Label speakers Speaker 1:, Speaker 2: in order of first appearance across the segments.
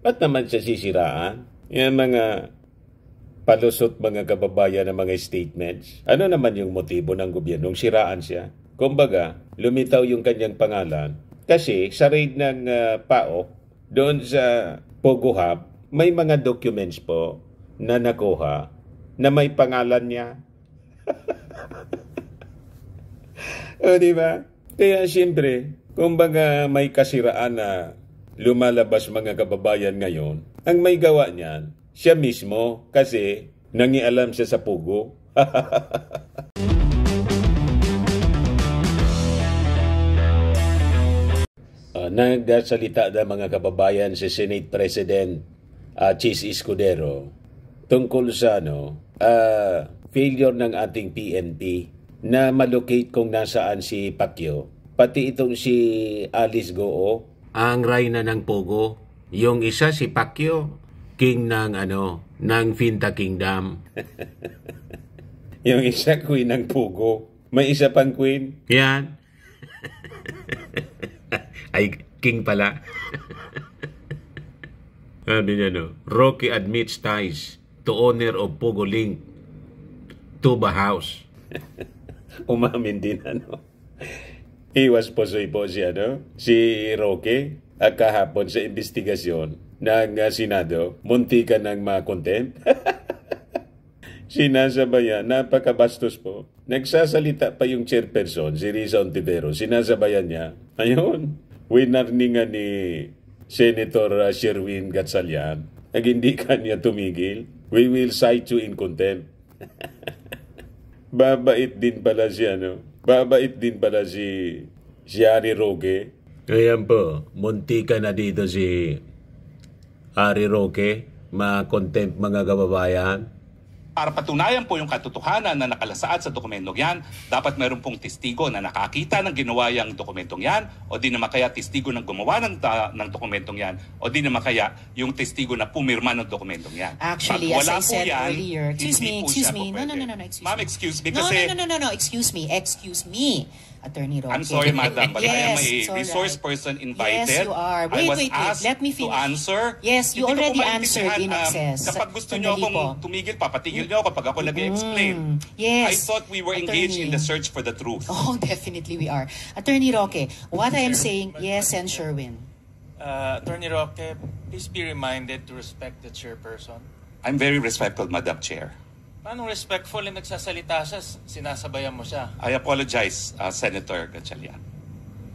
Speaker 1: Ba't naman siya sisiraan? Yung mga palusot mga kababayan ng mga statements. Ano naman yung motibo ng gobyernong siraan siya? Kumbaga, lumitaw yung kanyang pangalan kasi sa raid ng PAO doon sa Pogo Hub, may mga documents po na nakuha na may pangalan niya. O, di ba? Kaya siyempre, kumbaga may kasiraan na lumalabas mga kababayan ngayon, ang may gawa niyan, siya mismo kasi nangialam siya sa Pogo. Nagsalita na mga kababayan si Senate President Chis Escudero tungkol sa failure ng ating PNP na malocate kung nasaan si Pacquiao. Pati itong si Alice Goo, ang reyna ng Pogo. Yung isa si Pacquiao, king ng ng Finta Kingdom. Yung isa queen ng Pogo. May isa pang queen. Yan. Ay, king pala. Sabi niya, Rocky admits ties to owner of Pogo Link, Tuba House. Umamin din, He was posoy po si Roque, at kahapon sa investigasyon ng Senado, muntikan ng ma-contempt. Sinasabayan, napakabastos po. Nagsasalita pa yung chairperson, si Risa Ontivero, sinasabayan niya, ayun, winarningan ni Senator Sherwin Gatchalian, nag hindi kanya tumigil, we will cite you in contempt. Babait din pala si babait din pala si Ari Roque. Ayan po, muntika na dito si Ari Roque, ma-contempt mga kababayan.
Speaker 2: Para patunayan po yung katotohanan na nakalasaad sa dokumentong yan, dapat meron pong testigo na nakakita ng ginawa yung dokumentong yan, o di naman kaya testigo ng gumawa ng dokumentong yan, o di naman kaya yung testigo na pumirma ng dokumentong yan.
Speaker 3: Actually, as I said earlier, excuse me. No, excuse me.
Speaker 2: Ma'am, excuse me
Speaker 3: No,
Speaker 2: kasi...
Speaker 3: No, excuse me. Attorney Roque.
Speaker 2: I'm sorry, madam, but
Speaker 3: yes,
Speaker 2: I am a resource person invited.
Speaker 3: Yes, you are. Wait. Let me finish.
Speaker 2: To answer.
Speaker 3: Yes, you already answered in excess.
Speaker 2: Kapag gusto niyo akong tumigil, papatigil niyo ako kapag ako nag-explain.
Speaker 3: Yes.
Speaker 2: I thought we were engaged in the search for the truth.
Speaker 3: Oh, definitely we are. Attorney Roque, what I am saying, yes, and Sherwin.
Speaker 4: Attorney Roque, please be reminded to respect the chairperson.
Speaker 2: I'm very respectful, Madam Chair.
Speaker 4: Paano respectful na nagsasalita siya, sinasabayan mo siya?
Speaker 2: I apologize, Senator Gatchalian.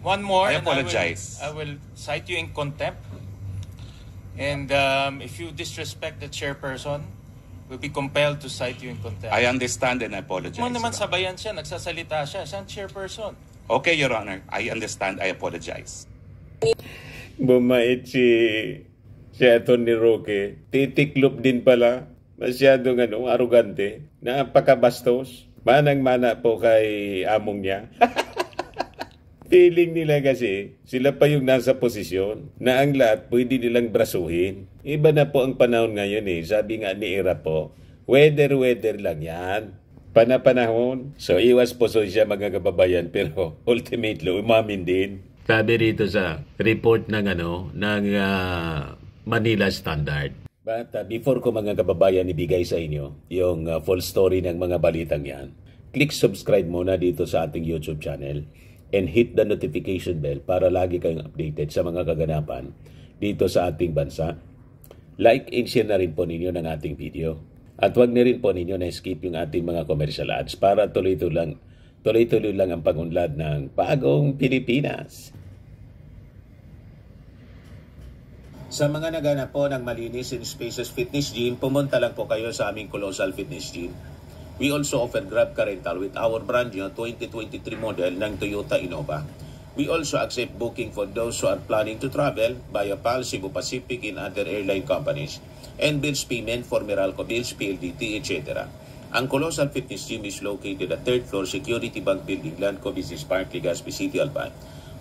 Speaker 4: One more.
Speaker 2: I apologize.
Speaker 4: I will cite you in contempt. And if you disrespect the chairperson, we'll be compelled to cite you in contempt.
Speaker 2: I understand and I apologize.
Speaker 4: Mo naman sabayan siya, nagsasalita siya, siyang chairperson.
Speaker 2: Okay, Your Honor. I understand. I apologize.
Speaker 1: Bumait si Atty. Roque. Titiklop din pala. Masyadong arugante. Napakabastos. Manang-mana po kay among niya. Feeling nila kasi, sila pa yung nasa posisyon na ang lahat pwede nilang brasuhin. Iba na po ang panahon ngayon Sabi nga ni Ira po, weather lang yan. Panahon. So, iwas po siya mga kababayan, pero ultimately, umamin din. Sabi rito sa report ng Manila Standard. But before ko mga kababayan ibigay sa inyo yung full story ng mga balitang yan, click subscribe muna dito sa ating YouTube channel and hit the notification bell para lagi kayong updated sa mga kaganapan dito sa ating bansa. Like and share na rin po ninyo ng ating video. At huwag na rin po ninyo na-skip yung ating mga commercial ads para tuloy-tuloy lang ang pagunlad ng bagong Pilipinas. Sa mga naghanap po ng malinis and spacious fitness gym, pumunta lang po kayo sa aming Colossal Fitness Gym. We also offer Grab Car Rental with our brand new 2023 model ng Toyota Innova. We also accept booking for those who are planning to travel via PAL, Cebu Pacific, and other airline companies, and bills payment for Meralco Bills, PLDT, etc. Ang Colossal Fitness Gym is located at 3rd floor Security Bank Building, Landco Business Park, Legazpi City, Alban.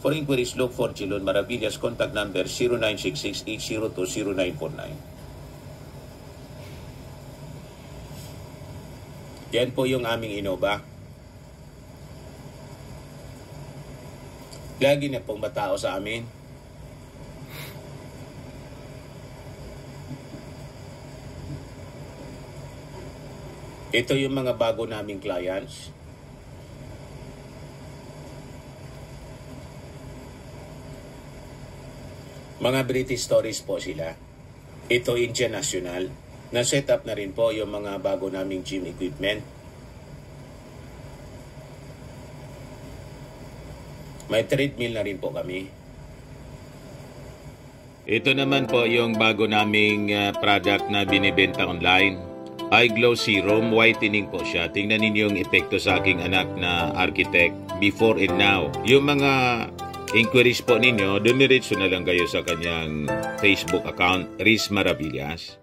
Speaker 1: For inquiries, look for Chilon Maravillas. Contact number 0966-802-0949. Yan po yung aming Innova. Lagi na pong matao sa amin. Ito yung mga bago naming clients. Mga British stories po sila. Ito Indian National. Na-set up na rin po yung mga bago naming gym equipment. May treadmill na rin po kami. Ito naman po yung bago naming product na binibenta online. Eye Glow Serum, whitening po siya. Tingnan ninyo yung epekto sa aking anak na architect before and now. Yung mga inquiries po ninyo, dumiretso na lang kayo sa kanyang Facebook account, Riz Maravillas.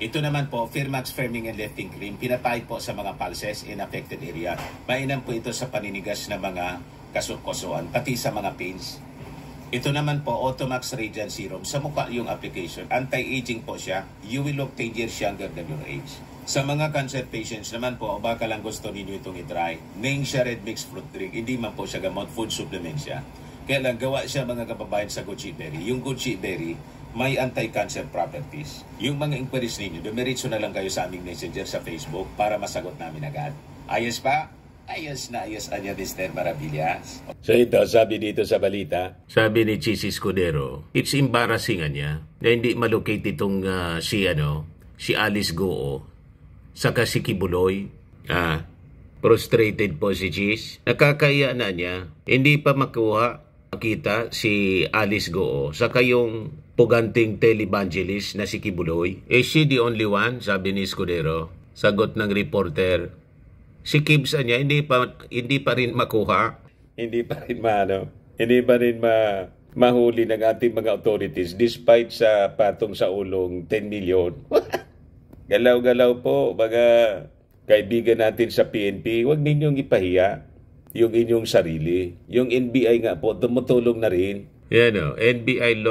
Speaker 1: Ito naman po, Firmax Firming and Lifting Cream, pinapahid po sa mga pulses in affected area. Mainam po ito sa paninigas na mga kasukasuan, pati sa mga pains. Ito naman po, Automax Radiant Serum. Sa mukha yung application, anti-aging po siya. You will look 10 years younger than your age. Sa mga cancer patients naman po, baka lang gusto ninyo itong i-try. Ning siya red mixed fruit drink. Hindi man po siya gamot, food supplement siya. Kaya lang, gawa siya mga kababayan sa goji berry. Yung goji berry, may anti-cancer properties. Yung mga inquiries ninyo, dumiretso na lang kayo sa aming messenger sa Facebook para masagot namin agad. Ayos pa? Ayos na ayos anya Mr. Maravillas. So ito, sabi dito sa balita, sabi ni Chis Escudero, it's embarrassing niya na hindi malocate itong si Alice Goo, saka si Kibuloy. Frustrated po si Chis. Nakakaya na niya, hindi pa makita si Alice Goo, saka yung puganting televangelist na si Kibuloy. Is she the only one? Sabi ni Escudero. Sagot ng reporter, si Kibs niya, hindi pa rin makuha. Hindi pa rin mahuli ng ating mga authorities despite sa patong sa ulong 10 million. Galaw-galaw po, mga kaibigan natin sa PNP, huwag ninyong ipahiya yung inyong sarili. Yung NBI nga po, tumutulong na rin. Yan NBI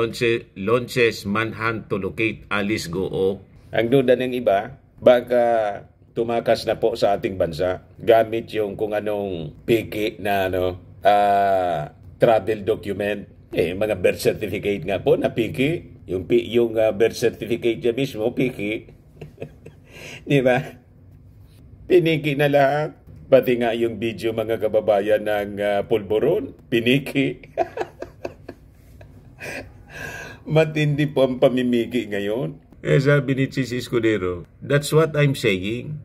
Speaker 1: launches manhunt to locate Alice Goo. Ang duda ng iba, baka tumakas na po sa ating bansa gamit yung kung anong piki na travel document. Mga birth certificate nga po na piki. Yung birth certificate niya mismo, piki. Di ba? Piniki na lahat. Pati nga yung video mga kababayan ng pulburon, piniki. Matindi po ang pamimiki ngayon. Sabi ni Chis Escudero, that's what I'm saying.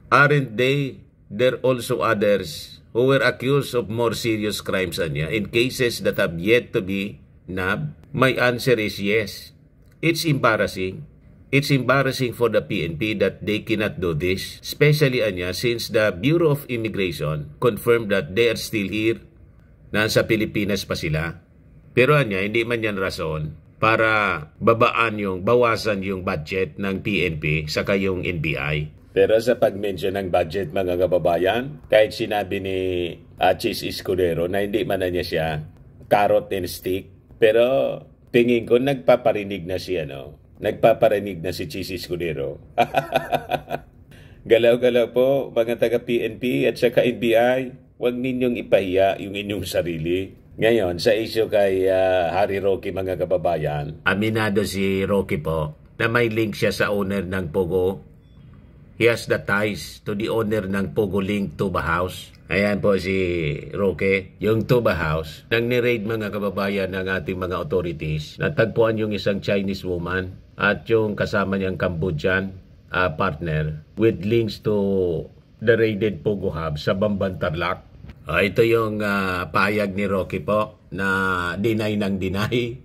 Speaker 1: Aren't there also others who were accused of more serious crimes in cases that have yet to be nabbed? My answer is yes. It's embarrassing. It's embarrassing for the PNP that they cannot do this, especially since the Bureau of Immigration confirmed that they are still here. Nasa Pilipinas pa sila. Pero hindi man yan rason para bawasan yung budget ng PNP saka yung NBI. Pero sa pag-mention ng budget mga kababayan, kahit sinabi ni Chis Escudero na hindi man niya siya carrot and stick, pero tingin ko nagpaparinig na si Chis Escudero. Galaw-galaw po mga taga-PNP at saka NBI, huwag ninyong ipahiya yung inyong sarili. Ngayon, sa issue kay Harry Roque mga kababayan, aminado si Roque po na may link siya sa owner ng Pogo. He has the ties to the owner ng Pogo Link Tuba House. Ayan po si Roque, yung Tuba House. Nang ni-raid mga kababayan ng ating mga authorities, natagpuan yung isang Chinese woman at yung kasama niyang Cambodian partner with links to the raided Pogo Hub sa Bamban Tarlac. Ito yung pahayag ni Roque po na deny ng deny,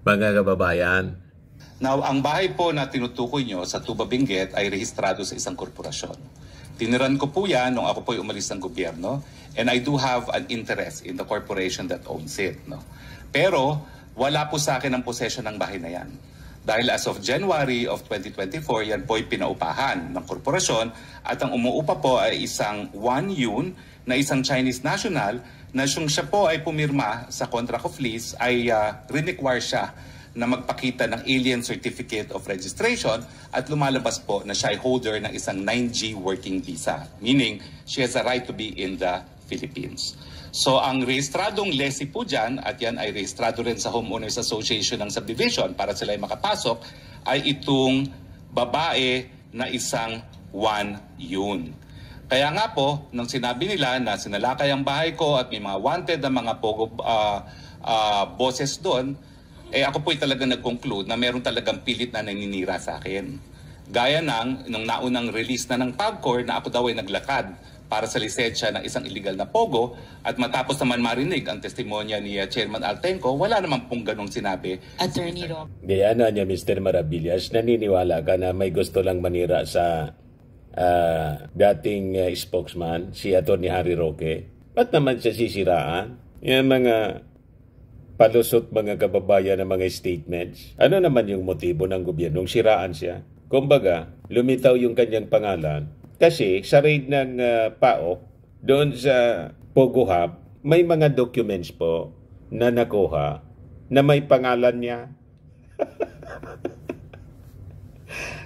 Speaker 1: mga kababayan.
Speaker 2: Now, ang bahay po na tinutukoy nyo sa Tuba Benguet ay rehistrado sa isang korporasyon. Tiniran ko po yan nung ako po umalis ng gobyerno, and I do have an interest in the corporation that owns it. Pero wala po sa akin ang possession ng bahay na yan. Dahil as of January of 2024, yan po ay pinaupahan ng korporasyon at ang umuupa po ay isang Wang Yun na isang Chinese national na siya po ay pumirma sa contract of lease ay require siya na magpakita ng alien certificate of registration at lumalabas po na siya ay holder ng isang 9G working visa. Meaning, she has a right to be in the Philippines. So ang rehistradong lessee po dyan, at yan ay rehistrado rin sa Homeowners Association ng subdivision para sila ay makapasok, ay itong babae na isang 1 yun. Kaya nga po, nung sinabi nila na sinalakay ang bahay ko at may mga wanted na mga pogo bosses doon, ako po'y talaga nag-conclude na meron talagang pilit na naninira sa akin. Gaya nung naunang release na ng PAGCOR na ako daw ay naglakad para sa lisensya ng isang illegal na pogo, at matapos naman marinig ang testimonya ni Chairman Altenco, wala naman pong ganong sinabi.
Speaker 3: Attorney Roque.
Speaker 1: Gaya na niya, Mr. Maravillas, naniniwala ka na may gusto lang manira sa dating spokesman, si Atty. Harry Roque. Ba't naman siya sisiraan? Yung mga palusot mga kababayan ng mga statements. Ano naman yung motibo ng gobyernong siraan siya? Kumbaga, lumitaw yung kanyang pangalan. Kasi sa raid ng PAO, doon sa Pogo Hub, may mga documents po na nakuha na may pangalan niya.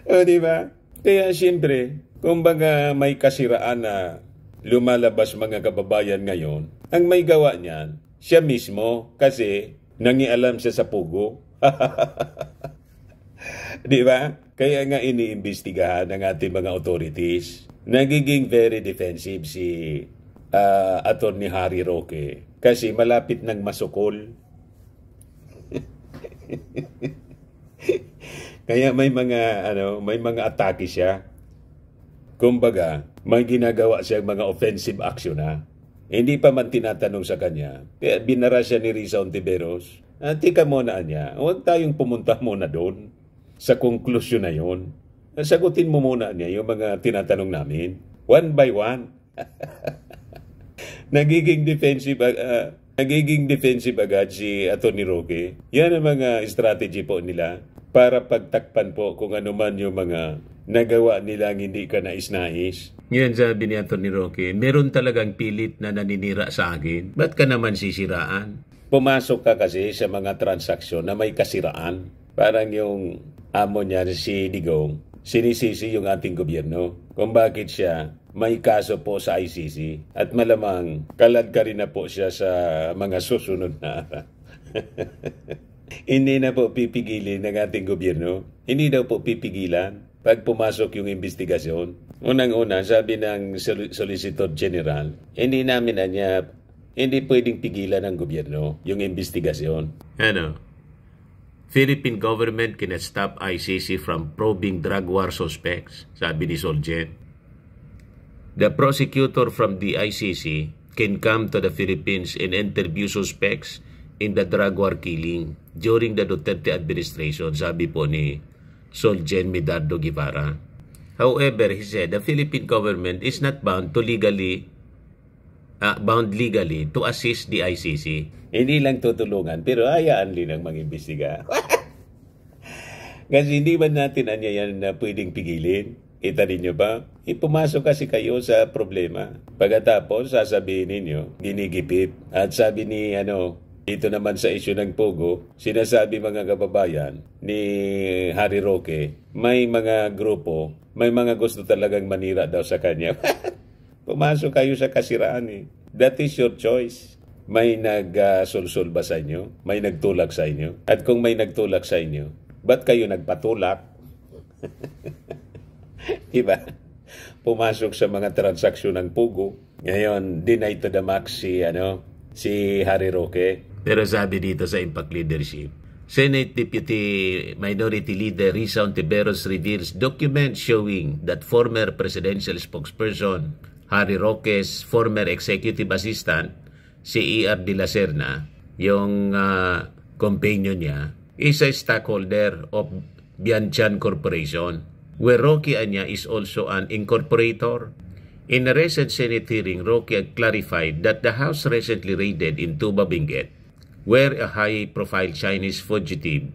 Speaker 1: O, di ba? Kaya siyempre, kumbaga may kasiraan na lumalabas mga kababayan ngayon, ang may gawa niyan, siya mismo kasi nangialam siya sa Pogo. Di ba? Kaya nga iniimbestigahan ng ating mga authorities. Nagiging very defensive si Atty. Harry Roque kasi malapit nang masukol. Kaya may mga atake siya. Kumbaga, may ginagawa siya mga offensive action na. Hindi pa man tinatanong sa kanya. Kaya binara siya ni Risa Ontiveros. Tika muna niya, huwag tayong pumunta muna doon sa konklusyon na yun. Sagutin mo muna niya yung mga tinatanong namin. One by one. Nagiging defensive agad si Atty. Roque. Yan ang mga strategy po nila para pagtakpan po kung ano man yung mga nagawa nilang hindi ka nais-nais. Yan sabi ni Atty. Roque, meron talagang pilit na naninira sa akin. Ba't ka naman sisiraan? Pumasok ka kasi sa mga transaksyon na may kasiraan. Parang yung amo niya si Digong, sinisisi yung ating gobyerno kung bakit siya may kaso po sa ICC at malamang kalad ka rin na po siya sa mga susunod na araw. Hindi na po pipigilin ng ating gobyerno. Hindi daw po pipigilan pag pumasok yung investigasyon. Unang-una, sabi ng Solicitor General, hindi pwedeng pigilan ng gobyerno yung investigasyon. Philippine government cannot stop ICC from probing drug war suspects, sabi ni Solgen. The prosecutor from the ICC can come to the Philippines and interview suspects in the drug war killing during the Duterte administration, sabi po ni Solgen Medardo Guevara. However, he said the Philippine government is not bound legally to assist the ICC. Hindi lang tutulungan, pero hayaan din ang mag-imbestiga. Kasi hindi ba natin yan na pwedeng pigilin? Kita ninyo ba? Pumasok kasi kayo sa problema. Pagkatapos, sasabihin ninyo, ginigipit. At sabi ni, dito naman sa issue ng Pogo, sinasabi mga kababayan ni Harry Roque, may mga grupo, may mga gusto talagang manira daw sa kanya. Pumasok kayo sa kasiraan eh. That is your choice. May nagsulsul ba sa inyo? May nagtulak sa inyo? At kung may nagtulak sa inyo, ba't kayo nagpatulak? Diba? Pumasok sa mga transaksyon ng Pogo. Ngayon, deny to the max si Harry Roque. Pero sabi dito sa Impact Leadership, Senate Deputy Minority Leader Risa Ontiveros reveals documents showing that former presidential spokesperson Harry Roque's former executive assistant, si E.R. de la Serna, yung companion niya, is a stockholder of Bianchan Corporation, where Roque Anya is also an incorporator. In a recent Senate hearing, Roque clarified that the House recently raided in Tuba Benguet, where a high-profile Chinese fugitive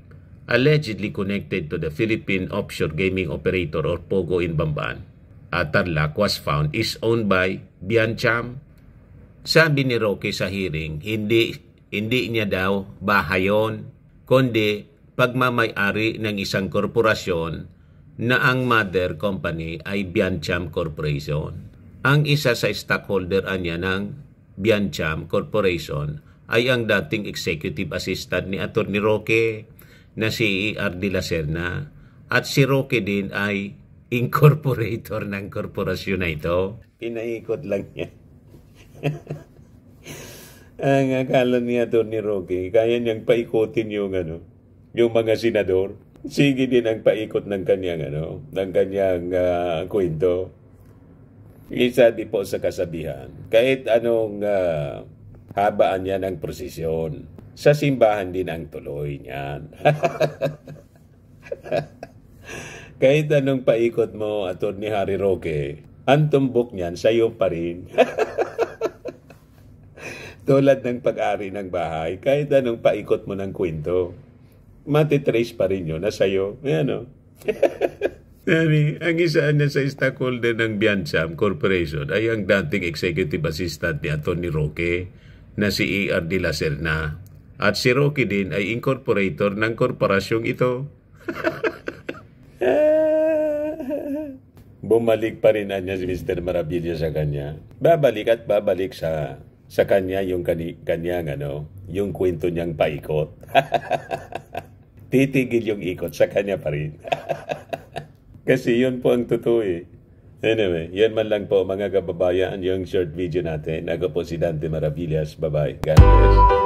Speaker 1: allegedly connected to the Philippine offshore gaming operator or POGO in Bamban, Tarlac, was found, is owned by Biancham. Sabi ni Roque sa hearing, hindi niya daw bahay yun, kundi pagmamay-ari ng isang korporasyon na ang mother company ay Biancham Corporation. Ang isa sa stockholder niya ng Biancham Corporation ay ang dating executive assistant ni Atty. Roque na si E.R. de la Serna, at si Roque din ay incorporator ng korporasyon na ito. Pinaikot lang niya. Ang akala niya to ni Roque, kaya niyang paikutin yung mga senador. Sige din ang paikot ng kanyang kwento. Isa di po sa kasabihan, kahit anong habaan niya ng prosesyon, sa simbahan din ang tuloy niyan. Kahit anong paikot mo, Atty. Harry Roque, ang tumbok niyan sa'yo pa rin. Tulad ng pag-ari ng bahay, kahit anong paikot mo ng kwento, matitrace pa rin yun na sa'yo. Ayan o. Ang isa na sa stockholder ng Biansam Corporation ay ang dating executive assistant ni Atty. Roque na si E.R. de la Serna. At si Roque din ay incorporator ng korporasyong ito. Bumalik pa rin niya si Mr. Maravilla sa kanya. Babalik at babalik sa kanya yung yung kwento niyang paikot. Titigil yung ikot sa kanya pa rin. Kasi yun po ang totoo eh. Anyway, yan man lang po mga kababayan yung short video natin. Ako po si Dante Maravillas. Bye-bye. God bless.